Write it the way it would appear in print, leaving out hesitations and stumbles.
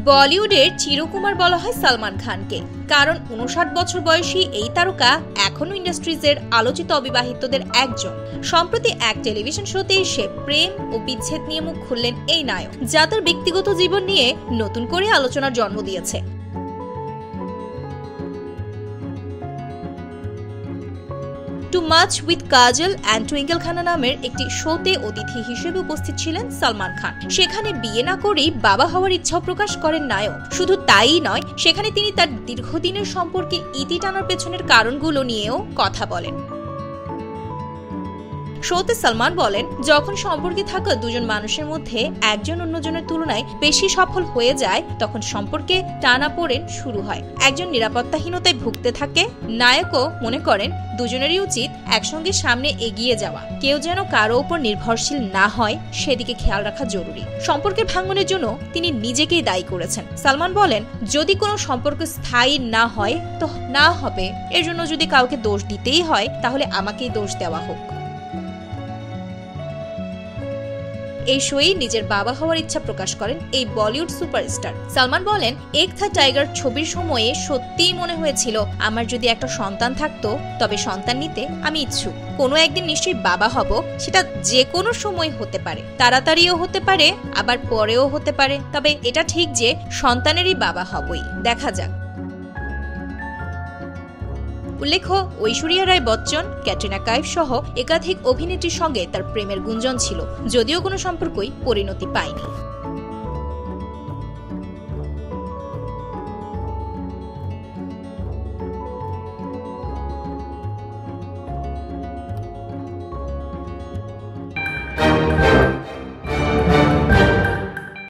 বলিউডের চিরকুমার বলা হয় সালমান খানকে, কারণ 59 বছর বয়সী এই তারকা এখনো ইন্ডাস্ট্রিজের আলোচিত অবিবাহিতদের একজন। সম্প্রতি এক টেলিভিশন শোতে এসে প্রেম ও বিচ্ছেদ নিয়ে মুখ খুললেন এই নায়ক, যা তার ব্যক্তিগত জীবন নিয়ে নতুন করে আলোচনার জন্ম দিয়েছে। Too much with Kajal and twinkle Khanna নামের একটি শোতে অতিথি হিসেবে উপস্থিত ছিলেন সালমান খান। সেখানে বিয়ে না করেই বাবা হওয়ার ইচ্ছাও প্রকাশ করেন নায়ক। শুধু তাই নয়, সেখানে তিনি তার দীর্ঘদিনের সম্পর্কে ইতি টানার পেছনের কারণগুলো নিয়েও কথা বলেন। শোতে সালমান বলেন, যখন সম্পর্কে থাকা দুজন মানুষের মধ্যে একজন অন্যজনের তুলনায় বেশি সফল হয়ে যায়, তখন সম্পর্কে টানাপোড়েন শুরু হয়। একজন নিরাপত্তাহীনতায় ভুগতে থাকে। নায়কও মনে করেন দুজনেরই উচিত একসঙ্গে সামনে এগিয়ে যাওয়া। কেউ যেন কারো উপর নির্ভরশীল না হয়, সেদিকে খেয়াল রাখা জরুরি। সম্পর্কের ভাঙনের জন্য তিনি নিজেকেই দায়ী করেছেন। সালমান বলেন, যদি কোনো সম্পর্ক স্থায়ী না হয় তো না হবে, এর জন্য যদি কাউকে দোষ দিতেই হয় তাহলে আমাকেই দোষ দেওয়া হোক। এই শোয়ে নিজের বাবা হওয়ার ইচ্ছা প্রকাশ করেন এই বলিউড সুপারস্টার। সালমান বলেন, এক থা টাইগার ছবির সময়ে সত্যিই মনে হয়েছিল আমার যদি একটা সন্তান থাকতো, তবে সন্তান নিতে আমি ইচ্ছুক। কোনো একদিন নিশ্চয়ই বাবা হব, সেটা যে কোনো সময় হতে পারে, তাড়াতাড়িও হতে পারে, আবার পরেও হতে পারে। তবে এটা ঠিক যে সন্তানেরই বাবা হবই, দেখা যাক। উল্লেখ্য, ঐশ্বরিয়া রায় বচ্চন, ক্যাটরিনা কাইফ সহ একাধিক অভিনেত্রীর সঙ্গে তার প্রেমের গুঞ্জন ছিল, যদিও কোনো সম্পর্কই পরিণতি পায়নি।